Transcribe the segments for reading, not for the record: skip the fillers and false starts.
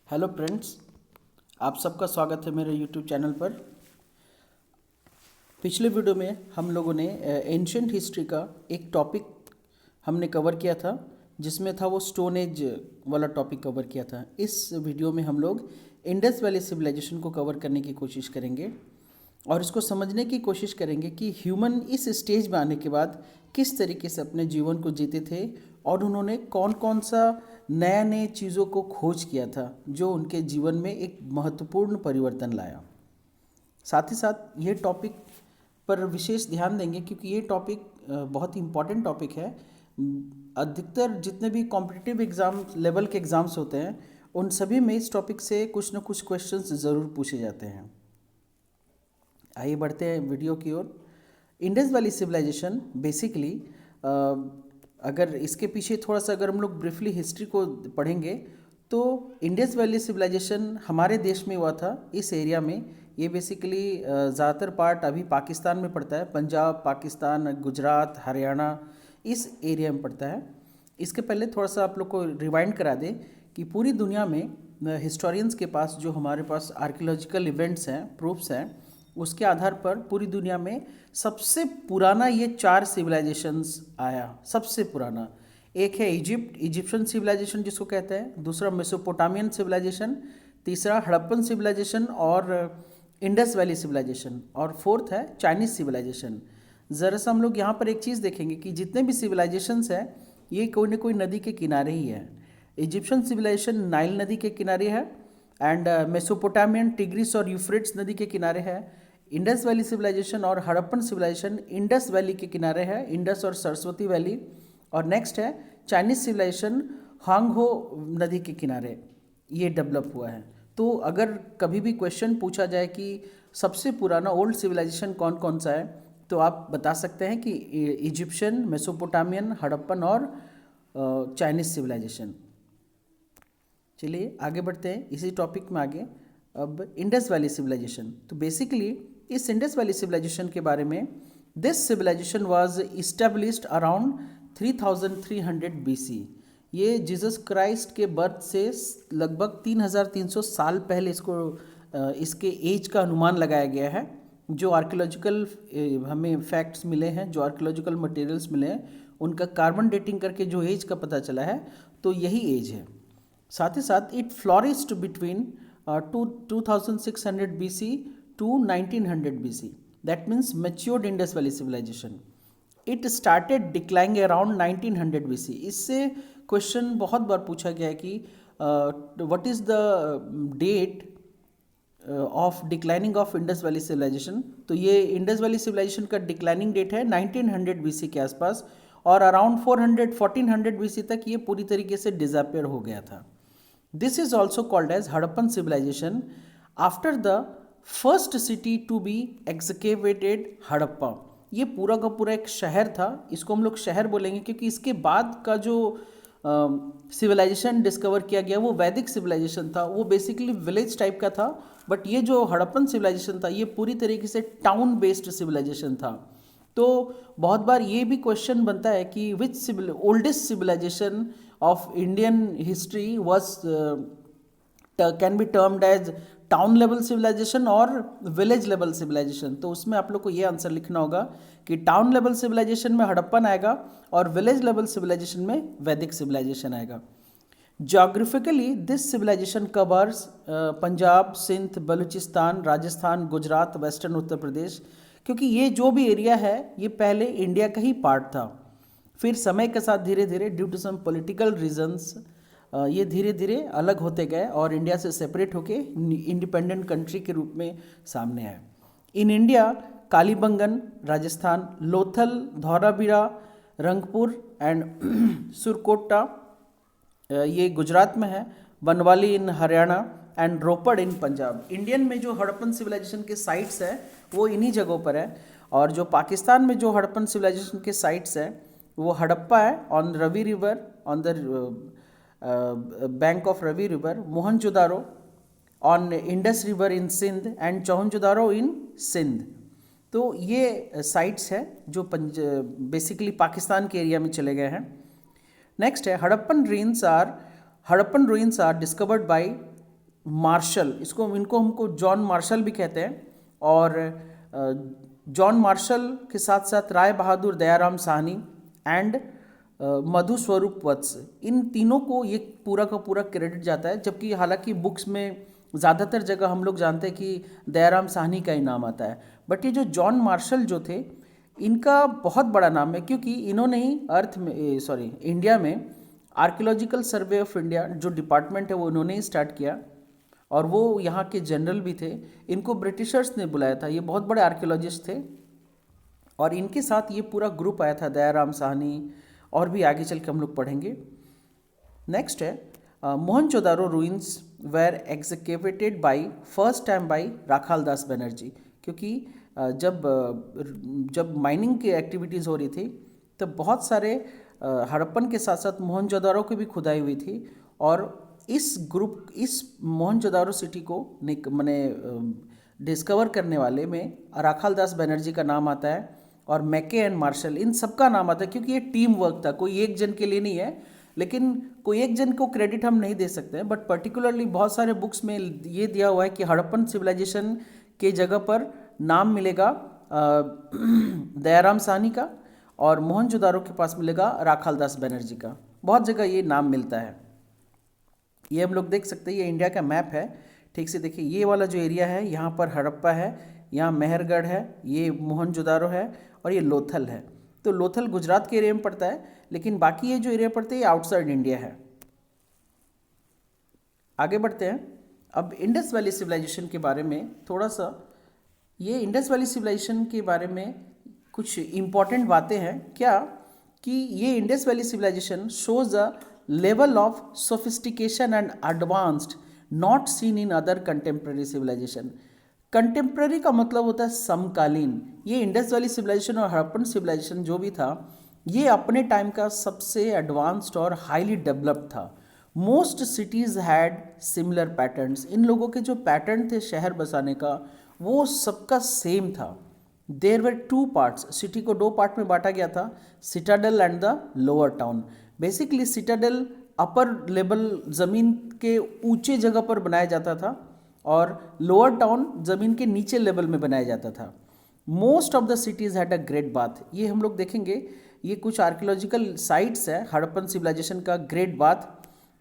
Hello friends, आप सबका स्वागत है मेरे यूट्यूब चैनल पर। पिछले वीडियो में हम लोगों ने एंशियंट हिस्ट्री का एक टॉपिक हमने कवर किया था, जिसमें था वो स्टोन एज वाला टॉपिक कवर किया था। इस वीडियो में हम लोग इंडस वैली सिविलाइजेशन को कवर करने की कोशिश करेंगे और इसको समझने की कोशिश करेंगे कि ह्यूमन इस स्टेज में आने के बाद किस तरीके से अपने जीवन को जीते थे और उन्होंने कौन कौन सा नए नए चीज़ों को खोज किया था जो उनके जीवन में एक महत्वपूर्ण परिवर्तन लाया। साथ ही साथ ये टॉपिक पर विशेष ध्यान देंगे क्योंकि ये टॉपिक बहुत ही इम्पॉर्टेंट टॉपिक है। अधिकतर जितने भी कॉम्पिटिटिव एग्ज़ाम लेवल के एग्ज़ाम्स होते हैं उन सभी में इस टॉपिक से कुछ न कुछ क्वेश्चंस ज़रूर पूछे जाते हैं। आइए बढ़ते हैं वीडियो की ओर। इंडस वैली सिविलाइजेशन बेसिकली अगर इसके पीछे थोड़ा सा अगर हम लोग ब्रीफली हिस्ट्री को पढ़ेंगे तो इंडस वैली सिविलाइजेशन हमारे देश में हुआ था, इस एरिया में। ये बेसिकली ज़्यादातर पार्ट अभी पाकिस्तान में पड़ता है, पंजाब, पाकिस्तान, गुजरात, हरियाणा, इस एरिया में पड़ता है। इसके पहले थोड़ा सा आप लोग को रिवाइंड करा दें कि पूरी दुनिया में हिस्टोरियंस के पास जो हमारे पास आर्कियोलॉजिकल इवेंट्स हैं, प्रूफ्स हैं, उसके आधार पर पूरी दुनिया में सबसे पुराना ये 4 सिविलाइजेशंस आया। सबसे पुराना एक है इजिप्शियन सिविलाइजेशन जिसको कहते हैं, दूसरा मेसोपोटामियन सिविलाइजेशन, तीसरा हड़प्पन सिविलाइजेशन और इंडस वैली सिविलाइजेशन, और फोर्थ है चाइनीज सिविलाइजेशन। ज़रा सा हम लोग यहाँ पर एक चीज़ देखेंगे कि जितने भी सिविलाइजेशंस हैं ये कोई ना कोई नदी के किनारे ही है। इजिप्शियन सिविलाइजेशन नाइल नदी के किनारे है एंड मेसोपोटामियन टिग्रिस और यूफ्रेट्स नदी के किनारे है। इंडस वैली सिविलाइजेशन और हड़प्पन सिविलाइजेशन इंडस वैली के किनारे है, इंडस और सरस्वती वैली। और नेक्स्ट है चाइनीज सिविलाइजेशन हांगहो नदी के किनारे ये डेवलप हुआ है। तो अगर कभी भी क्वेश्चन पूछा जाए कि सबसे पुराना ओल्ड सिविलाइजेशन कौन कौन सा है तो आप बता सकते हैं कि इजिप्शियन, मेसोपोटामियन, हड़प्पन और चाइनीज सिविलाइजेशन। चलिए आगे बढ़ते हैं इसी टॉपिक में आगे। अब इंडस वैली सिविलाइजेशन, तो बेसिकली इस इंडस वैली सिविलाइजेशन के बारे में, this civilisation was established around 3300 BC। ये जीसस क्राइस्ट के बर्थ से लगभग 3300 साल पहले इसके एज का अनुमान लगाया गया है। जो आर्कियोलॉजिकल हमें फैक्ट्स मिले हैं, जो आर्कियोलॉजिकल मटेरियल्स मिले हैं, उनका कार्बन डेटिंग करके जो एज का पता चला है तो यही एज है। साथ ही साथ it फ्लॉरिश्ड between 2600 BC to 1900 BC, that means matured Indus Valley civilization. It started declining around 1900 BC. इससे क्वेश्चन बहुत बार पूछा गया है कि what is the date of declining of Indus valley civilisation. तो ये इंडस वैली सिविलाइजेशन का डिक्लाइनिंग डेट है 1900 BC के आसपास, और अराउंड 1400 BC तक ये पूरी तरीके से डिसअपेयर हो गया था। This is also called as Harappan civilization after the first city to be excavated Harappa. ये पूरा का पूरा एक शहर था, इसको हम लोग शहर बोलेंगे क्योंकि इसके बाद का जो सिविलाइजेशन डिस्कवर किया गया वो वैदिक सिविलाइजेशन था। वो बेसिकली विलेज टाइप का था, बट ये जो हड़प्पन सिविलाइजेशन था ये पूरी तरीके से टाउन बेस्ड सिविलाइजेशन था। तो बहुत बार ये भी क्वेश्चन बनता है कि which oldest civilization of Indian history was can be termed as town level civilization और village level civilization। तो उसमें आप लोग को ये आंसर लिखना होगा कि टाउन लेवल सिविलाइजेशन में हड़प्पन आएगा और विलेज लेवल सिविलाइजेशन में वैदिक सिविलाइजेशन आएगा। Geographically this civilization covers Punjab, Sindh, Balochistan, Rajasthan, Gujarat, western Uttar Pradesh, क्योंकि ये जो भी एरिया है ये पहले इंडिया का ही पार्ट था। फिर समय के साथ धीरे धीरे due to some political reasons ये धीरे धीरे अलग होते गए और इंडिया से सेपरेट होके इंडिपेंडेंट कंट्री के रूप में सामने आए। In India Kalibangan Rajasthan, Lothal, Dholavira, Rangpur and Surkotada ये गुजरात में है, Banawali in Haryana and Ropar in Punjab. Indian में जो हड़प्पन सिविलाइजेशन के साइट्स है वो इन्हीं जगहों पर है, और जो पाकिस्तान में जो हड़प्पन सिविलाइजेशन के साइट्स है वो हड़प्पा है on Ravi river, on the bank of Ravi river, Mohenjodaro on Indus river in Sindh and Chanhudaro in Sindh. तो ये साइट्स है जो बेसिकली पाकिस्तान के एरिया में चले गए हैं। नेक्स्ट है Harappan ruins are discovered by Marshall, इसको इनको हमको जॉन मार्शल भी कहते हैं, और जॉन मार्शल के साथ साथ राय बहादुर दयाराम साहनी एंड मधु स्वरूप वत्स, इन तीनों को ये पूरा का पूरा क्रेडिट जाता है, जबकि हालांकि बुक्स में ज़्यादातर जगह हम लोग जानते हैं कि दयाराम साहनी का ही नाम आता है। बट ये जो जॉन मार्शल जो थे, इनका बहुत बड़ा नाम है, क्योंकि इन्होंने ही अर्थ में इंडिया में आर्कियोलॉजिकल सर्वे ऑफ इंडिया जो डिपार्टमेंट है वो इन्होंने ही स्टार्ट किया, और वो यहाँ के जनरल भी थे। इनको ब्रिटिशर्स ने बुलाया था, ये बहुत बड़े आर्कियोलॉजिस्ट थे, और इनके साथ ये पूरा ग्रुप आया था, दयाराम साहनी, और भी आगे चल के हम लोग पढ़ेंगे। नेक्स्ट है Mohenjodaro ruins were excavated by first time by Rakhal Das Banerjee, क्योंकि जब माइनिंग की एक्टिविटीज़ हो रही थी तब बहुत सारे हड़प्पन के साथ साथ मोहनजोदारो की भी खुदाई हुई थी, और इस मोहनजोदारो सिटी को मैंने डिस्कवर करने वाले में राखाल दास बनर्जी का नाम आता है, और मैके एंड मार्शल, इन सबका नाम आता है, क्योंकि ये टीम वर्क था, कोई एक जन के लिए नहीं है। लेकिन कोई एक जन को क्रेडिट हम नहीं दे सकते हैं, बट पर्टिकुलरली बहुत सारे बुक्स में ये दिया हुआ है कि हड़प्पन सिविलाइजेशन के जगह पर नाम मिलेगा दयाराम साहनी का, और मोहनजोदारो के पास मिलेगा राखाल दास बनर्जी का। बहुत जगह ये नाम मिलता है। ये हम लोग देख सकते हैं, ये इंडिया का मैप है, ठीक से देखिए, ये वाला जो एरिया है यहाँ पर हड़प्पा है, यहाँ मेहरगढ़ है, ये मोहनजोदारो है, और ये लोथल है। तो लोथल गुजरात के एरिया में पड़ता है, लेकिन बाकी ये जो एरिया पड़ते हैं ये आउटसाइड इंडिया है। आगे बढ़ते हैं। अब इंडस वैली सिविलाइजेशन के बारे में थोड़ा सा, ये इंडस वैली सिविलाइजेशन के बारे में कुछ इम्पॉर्टेंट बातें हैं क्या, कि ये Indus valley civilisation shows a level of sophistication and advanced not seen in other contemporary civilisation. Contemporary का मतलब होता है समकालीन। ये इंडस वैली सिविलाइजेशन और हड़प्पन सिविलाइजेशन जो भी था, ये अपने टाइम का सबसे एडवांस्ड और हाईली डेवलप्ड था। Most cities had similar patterns, इन लोगों के जो पैटर्न थे शहर बसाने का वो सबका सेम था। There were two parts, city को दो पार्ट में बांटा गया था, citadel and the lower town. Basically citadel upper level ज़मीन के ऊंचे जगह पर बनाया जाता था, और लोअर टाउन ज़मीन के नीचे लेवल में बनाया जाता था। Most of the cities had a great bath, ये हम लोग देखेंगे, ये कुछ आर्कियोलॉजिकल साइट्स है हड़प्पन सिविलाइजेशन का। ग्रेट बाथ,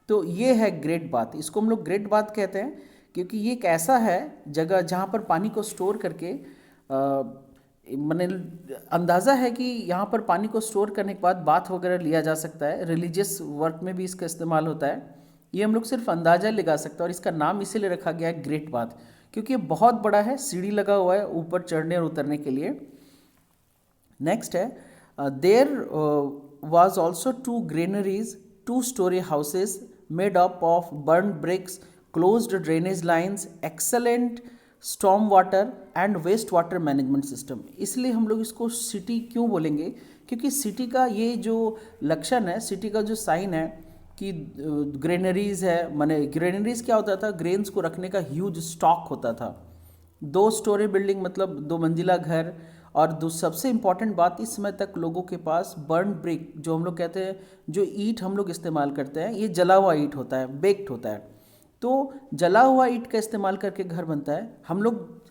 तो ये है ग्रेट बाथ, इसको हम लोग ग्रेट बाथ कहते हैं, क्योंकि ये एक ऐसा है जगह जहाँ पर पानी को स्टोर करके मैंने अंदाज़ा है कि यहाँ पर पानी को स्टोर करने के बाद बाथ वगैरह लिया जा सकता है। रिलीजियस वर्क में भी इसका इस्तेमाल होता है। ये हम लोग सिर्फ अंदाज़ा लगा सकते हैं, और इसका नाम इसीलिए रखा गया है ग्रेट बाथ, क्योंकि ये बहुत बड़ा है, सीढ़ी लगा हुआ है ऊपर चढ़ने और उतरने के लिए। नेक्स्ट है there was also two granaries, 2-story houses made up of burn bricks, closed drainage lines, excellent storm water and waste water management system. इसलिए हम लोग इसको सिटी क्यों बोलेंगे, क्योंकि सिटी का ये जो लक्षण है, सिटी का जो साइन है कि ग्रेनरीज है, माने ग्रेनरीज क्या होता था, ग्रेन्स को रखने का ह्यूज स्टॉक होता था। 2 स्टोरी बिल्डिंग मतलब 2 मंजिला घर, और सबसे इम्पॉर्टेंट बात, इस समय तक लोगों के पास बर्न ब्रिक जो हम लोग कहते हैं, जो ईंट हम लोग इस्तेमाल करते हैं, ये जला हुआ ईंट होता है, बेक्ड होता है। तो जला हुआ ईंट का इस्तेमाल करके घर बनता है।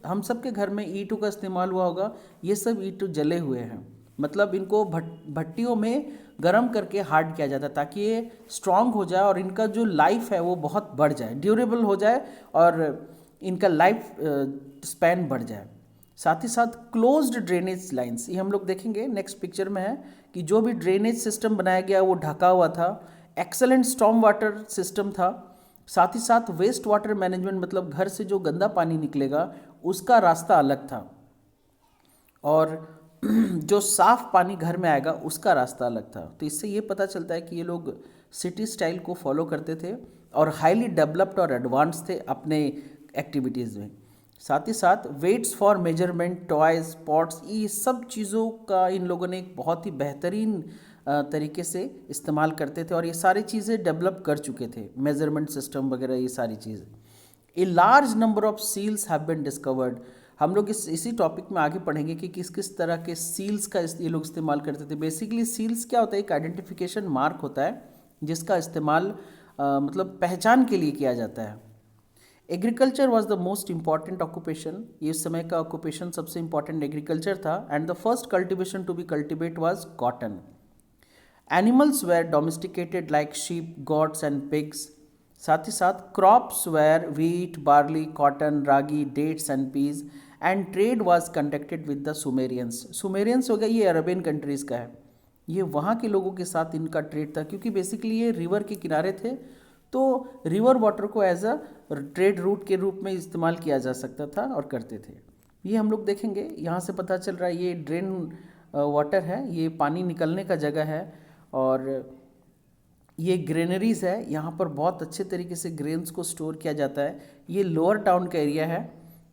हम सब के घर में ईंटों का इस्तेमाल हुआ होगा, ये सब ईंट जले हुए हैं, मतलब इनको भट्टियों में गर्म करके हार्ड किया जाता है, ताकि ये स्ट्रांग हो जाए और इनका जो लाइफ है वो बहुत बढ़ जाए, ड्यूरेबल हो जाए, और इनका लाइफ स्पैन बढ़ जाए। साथ ही साथ क्लोज्ड ड्रेनेज लाइंस, ये हम लोग देखेंगे नेक्स्ट पिक्चर में है, कि जो भी ड्रेनेज सिस्टम बनाया गया वो ढका हुआ था। एक्सेलेंट स्टॉर्म वाटर सिस्टम था। साथ ही साथ वेस्ट वाटर मैनेजमेंट, मतलब घर से जो गंदा पानी निकलेगा उसका रास्ता अलग था, और जो साफ पानी घर में आएगा उसका रास्ता अलग था। तो इससे ये पता चलता है कि ये लोग सिटी स्टाइल को फॉलो करते थे और हाईली डेवलप्ड और एडवांस थे अपने एक्टिविटीज़ में। साथ ही साथ waits for measurement, toys, pots, ये सब चीज़ों का इन लोगों ने एक बहुत ही बेहतरीन तरीके से इस्तेमाल करते थे, और ये सारी चीज़ें डेवलप कर चुके थे, मेजरमेंट सिस्टम वगैरह ये सारी चीज़ें। A large number of seals have been discovered, हम लोग इसी टॉपिक में आगे पढ़ेंगे कि किस किस तरह के सील्स का ये लोग इस्तेमाल करते थे। बेसिकली सील्स क्या होता है, एक आइडेंटिफिकेशन मार्क होता है जिसका इस्तेमाल मतलब पहचान के लिए किया जाता है। Agriculture was the most important occupation, ये उस समय का ऑक्यूपेशन सबसे इंपॉर्टेंट एग्रीकल्चर था, and the first cultivation to be cultivate was cotton. Animals were domesticated like sheep, goats and pigs. साथ ही साथ crops were wheat, barley, cotton, ragi, dates and peas, and trade was conducted with the Sumerians. Sumerians हो गया, ये Arabian countries का है, ये वहाँ के लोगों के साथ इनका ट्रेड था, क्योंकि बेसिकली ये रिवर के किनारे थे, तो रिवर वाटर को एज अ ट्रेड रूट के रूप में इस्तेमाल किया जा सकता था और करते थे। ये हम लोग देखेंगे, यहाँ से पता चल रहा है ये ड्रेन वाटर है, ये पानी निकलने का जगह है, और ये ग्रेनरीज है, यहाँ पर बहुत अच्छे तरीके से ग्रेन्स को स्टोर किया जाता है। ये लोअर टाउन का एरिया है,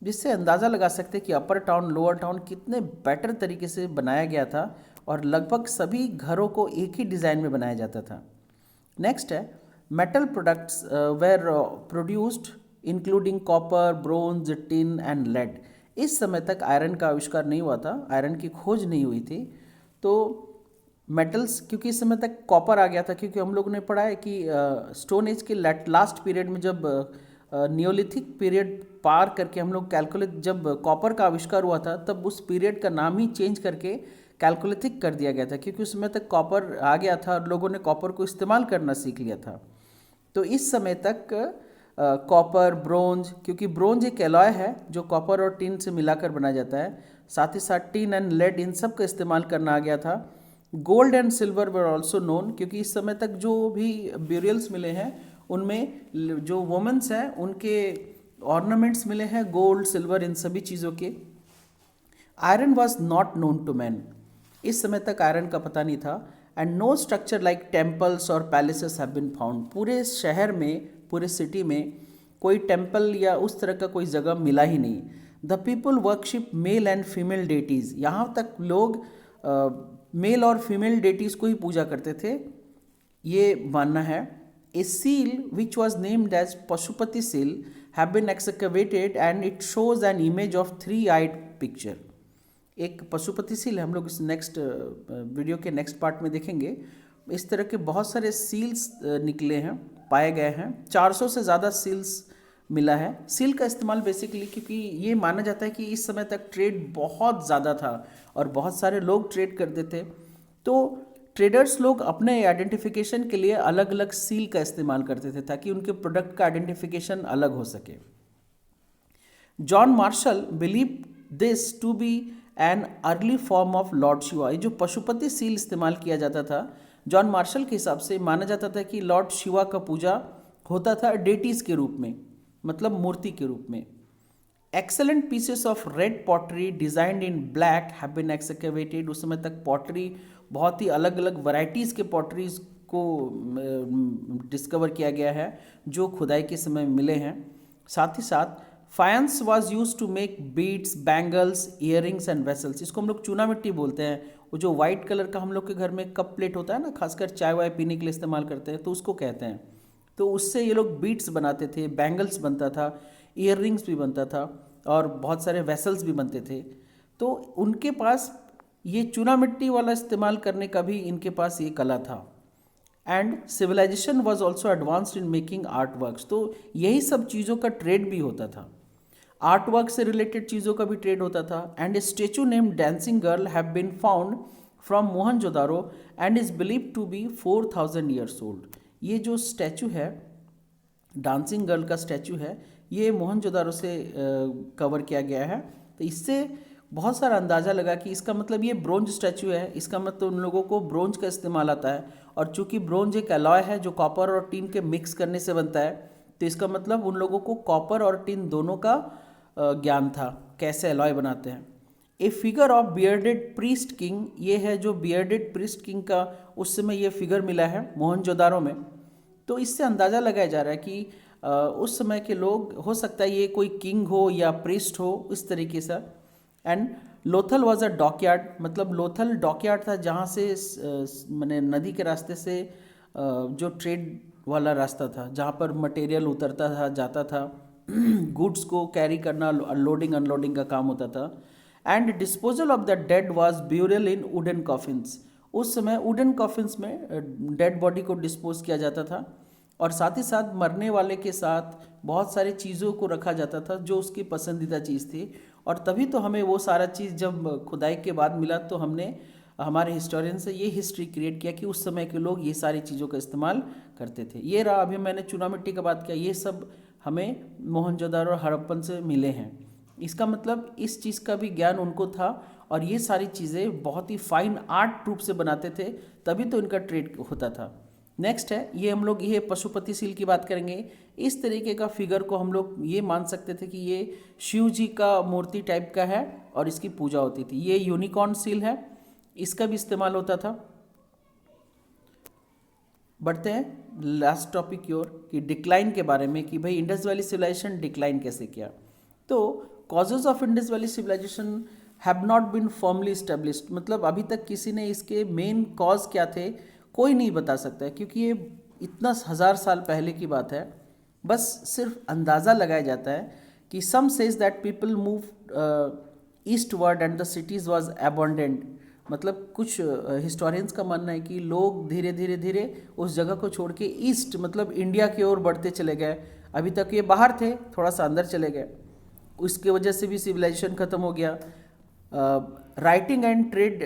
जिससे अंदाज़ा लगा सकते हैं कि अपर टाउन लोअर टाउन कितने बेटर तरीके से बनाया गया था, और लगभग सभी घरों को एक ही डिज़ाइन में बनाया जाता था। नेक्स्ट है metal products were produced including copper, bronze, tin and lead. इस समय तक आयरन का आविष्कार नहीं हुआ था, आयरन की खोज नहीं हुई थी, तो मेटल्स, क्योंकि इस समय तक कॉपर आ गया था, क्योंकि हम लोगों ने पढ़ा है कि स्टोन एज के लास्ट पीरियड में जब नियोलिथिक पीरियड पार करके हम लोग कैलकुलेट, जब कॉपर का आविष्कार हुआ था, तब उस पीरियड का नाम ही चेंज करके कैलकुलेथिक कर दिया गया था, क्योंकि उस समय तक कॉपर आ गया था और लोगों ने कॉपर को इस्तेमाल करना सीख लिया था। तो इस समय तक कॉपर, ब्रोंज, क्योंकि ब्रोंज एक एलॉय है जो कॉपर और टिन से मिलाकर बनाया जाता है, साथ ही साथ टिन एंड लेड, इन सब का इस्तेमाल करना आ गया था। Gold and silver were also known, क्योंकि इस समय तक जो भी ब्यूरियल्स मिले हैं उनमें जो वुमेन्स हैं उनके ऑर्नामेंट्स मिले हैं गोल्ड, सिल्वर, इन सभी चीज़ों के। Iron was not known to man, इस समय तक आयरन का पता नहीं था। And no structure like temples और पैलेसेस हैव बीन फाउंड, पूरे शहर में, पूरे सिटी में कोई टेम्पल या उस तरह का कोई जगह मिला ही नहीं। The people worship male and female deities, यहाँ तक लोग मेल और फीमेल डेटीज़ को ही पूजा करते थे, ये मानना है। A seal which was named as Pashupati seal have been excavated and it shows an image of 3-eyed picture. एक पशुपति सील है, हम लोग इस नेक्स्ट वीडियो के नेक्स्ट पार्ट में देखेंगे। इस तरह के बहुत सारे सील्स निकले हैं, पाए गए हैं, 400 से ज़्यादा सील्स मिला है। सील का इस्तेमाल बेसिकली, क्योंकि ये माना जाता है कि इस समय तक ट्रेड बहुत ज़्यादा था और बहुत सारे लोग ट्रेड करते थे, तो ट्रेडर्स लोग अपने आइडेंटिफिकेशन के लिए अलग अलग सील का इस्तेमाल करते थे ताकि उनके प्रोडक्ट का आइडेंटिफिकेशन अलग हो सके। John Marshall believe this to be an early form of Lord Shiva. ये जो पशुपति सील इस्तेमाल किया जाता था, जॉन मार्शल के हिसाब से माना जाता था कि लॉर्ड शिवा का पूजा होता था डेटीज़ के रूप में, मतलब मूर्ति के रूप में। Excellent pieces of red pottery designed in black have been excavated. उस समय तक पॉटरी, बहुत ही अलग अलग वैरायटीज़ के पॉटरीज को डिस्कवर किया गया है जो खुदाई के समय मिले हैं। साथ ही साथ faience was use to make beads, bangles, earrings and vessels. इसको हम लोग चूना मिट्टी बोलते हैं, वो जो वाइट कलर का हम लोग के घर में कप प्लेट होता है ना, खासकर चाय वाय पीने के लिए इस्तेमाल करते हैं, तो उसको कहते हैं। तो उससे ये लोग बीड्स बनाते थे, बैंगल्स बनता था, ईयरिंग्स भी बनता था और बहुत सारे वेसल्स भी बनते थे। तो उनके पास ये चूना मिट्टी वाला इस्तेमाल करने का भी इनके पास ये कला था। And civilisation was also advanced in making art works. तो यही सब चीज़ों का ट्रेड भी होता था, आर्ट वर्क से रिलेटेड चीज़ों का भी ट्रेड होता था। And a statue named dancing girl have been found from Mohenjodaro and is believe to be 4000 years old. ये जो स्टैचू है, डांसिंग गर्ल का स्टैचू है, ये मोहनजोदारो से कवर किया गया है। तो इससे बहुत सारा अंदाज़ा लगा कि इसका मतलब ये ब्रोंज स्टैचू है, इसका मतलब उन लोगों को ब्रोंज का इस्तेमाल आता है। और चूंकि ब्रोंज एक अलॉय है जो कॉपर और टिन के मिक्स करने से बनता है, तो इसका मतलब उन लोगों को कॉपर और टिन दोनों का ज्ञान था, कैसे अलॉय बनाते हैं। A figure of bearded priest king, ये है जो बियर्डेड प्रीस्ट किंग का उस समय ये फिगर मिला है मोहनजोदारो में। तो इससे अंदाज़ा लगाया जा रहा है कि उस समय के लोग, हो सकता है ये कोई किंग हो या प्रीस्ट हो, इस तरीके से। And Lothal was a dockyard, मतलब लोथल डॉकयार्ड था जहाँ से मैंने नदी के रास्ते से जो ट्रेड वाला रास्ता था, जहाँ पर मटेरियल उतरता था, जाता था, गुड्स को कैरी करना, लोडिंग अनलोडिंग का काम होता था। And disposal of the dead was burial in wooden coffins. उस समय वुडन कॉफिन्स में डेड बॉडी को डिस्पोज किया जाता था। और साथ ही साथ मरने वाले के साथ बहुत सारी चीज़ों को रखा जाता था जो उसकी पसंदीदा चीज़ थी, और तभी तो हमें वो सारा चीज़ जब खुदाई के बाद मिला तो हमने हमारे हिस्टोरियन से ये हिस्ट्री क्रिएट किया कि उस समय के लोग ये सारी चीज़ों का इस्तेमाल करते थे। ये रहा, अभी मैंने चूना मिट्टी का बात किया, ये सब हमें मोहनजोदारो और हड़प्पन से मिले हैं। इसका मतलब इस चीज़ का भी ज्ञान उनको था, और ये सारी चीज़ें बहुत ही फाइन आर्ट रूप से बनाते थे, तभी तो इनका ट्रेड होता था। नेक्स्ट है, ये हम लोग ये पशुपति सील की बात करेंगे। इस तरीके का फिगर को हम लोग ये मान सकते थे कि ये शिव जी का मूर्ति टाइप का है और इसकी पूजा होती थी। ये यूनिकॉर्न सील है, इसका भी इस्तेमाल होता था। बढ़ते हैं लास्ट टॉपिक की ओर कि डिक्लाइन के बारे में, कि भाई इंडस वैली सिविलाइजेशन डिक्लाइन कैसे किया। तो causes of Indus valley civilisation have not been formally established, मतलब अभी तक किसी ने इसके मेन कॉज क्या थे कोई नहीं बता सकता है, क्योंकि ये इतना 1000 साल पहले की बात है। बस सिर्फ अंदाज़ा लगाया जाता है कि some says that people move eastward and the cities was abundant, मतलब कुछ हिस्टोरियंस का मानना है कि लोग धीरे धीरे धीरे उस जगह को छोड़ के ईस्ट मतलब इंडिया की ओर बढ़ते चले गए। अभी तक ये बाहर थे, थोड़ा सा अंदर चले गए, उसकी वजह से भी सिविलाइजेशन ख़त्म हो गया। राइटिंग एंड ट्रेड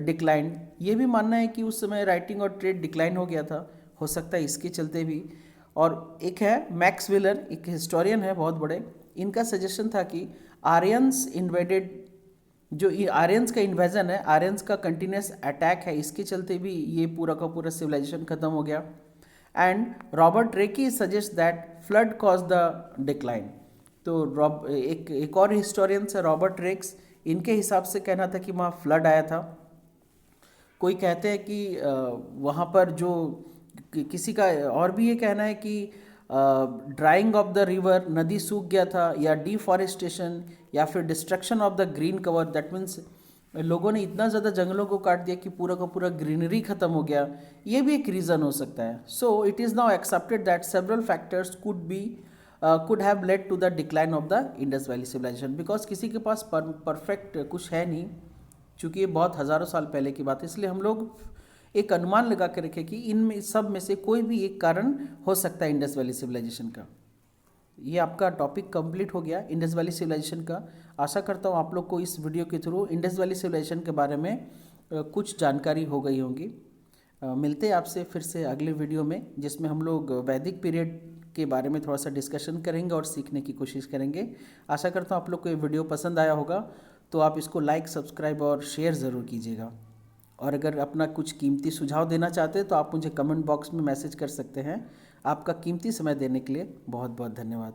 डिक्लाइन, ये भी मानना है कि उस समय राइटिंग और ट्रेड डिक्लाइन हो गया था, हो सकता है इसके चलते भी। और एक है मैक्स वेलर, एक हिस्टोरियन है बहुत बड़े, इनका सजेशन था कि आर्यंस इन्वेडेड, जो आर्यंस का इन्वेजन है, आर्यंस का कंटिन्यूस अटैक है, इसके चलते भी ये पूरा का पूरा सिविलाइजेशन खत्म हो गया। And Robert Raikes suggest that flood cause the decline. तो एक और हिस्टोरियंस है रॉबर्ट रेक्स, इनके हिसाब से कहना था कि वहाँ फ्लड आया था। कोई कहते हैं कि वहाँ पर जो किसी का और भी ये कहना है कि ड्राइंग ऑफ द रिवर, नदी सूख गया था, या डिफॉरेस्टेशन, या फिर destruction of the green cover, that means लोगों ने इतना ज़्यादा जंगलों को काट दिया कि पूरा का पूरा ग्रीनरी खत्म हो गया, ये भी एक रीज़न हो सकता है। So it is now accepted that several factors could have led to the decline of the Indus valley civilisation, because किसी के पास परफेक्ट कुछ है नहीं, चूँकि ये बहुत हज़ारों साल पहले की बात है, इसलिए हम लोग एक अनुमान लगा के रखें कि इनमें सब में से कोई भी एक कारण हो सकता है इंडस वैली सिविलाइजेशन का। ये आपका टॉपिक कंप्लीट हो गया इंडस वैली सिविलाइजेशन का। आशा करता हूँ आप लोग को इस वीडियो के थ्रू इंडस वैली सिविलाइजेशन के बारे में कुछ जानकारी हो गई होंगी। मिलते हैं आपसे फिर से अगले वीडियो में, जिसमें हम लोग वैदिक पीरियड के बारे में थोड़ा सा डिस्कशन करेंगे और सीखने की कोशिश करेंगे। आशा करता हूँ आप लोग को ये वीडियो पसंद आया होगा, तो आप इसको लाइक, सब्सक्राइब और शेयर ज़रूर कीजिएगा। और अगर अपना कुछ कीमती सुझाव देना चाहते हैं तो आप मुझे कमेंट बॉक्स में मैसेज कर सकते हैं। आपका कीमती समय देने के लिए बहुत बहुत धन्यवाद।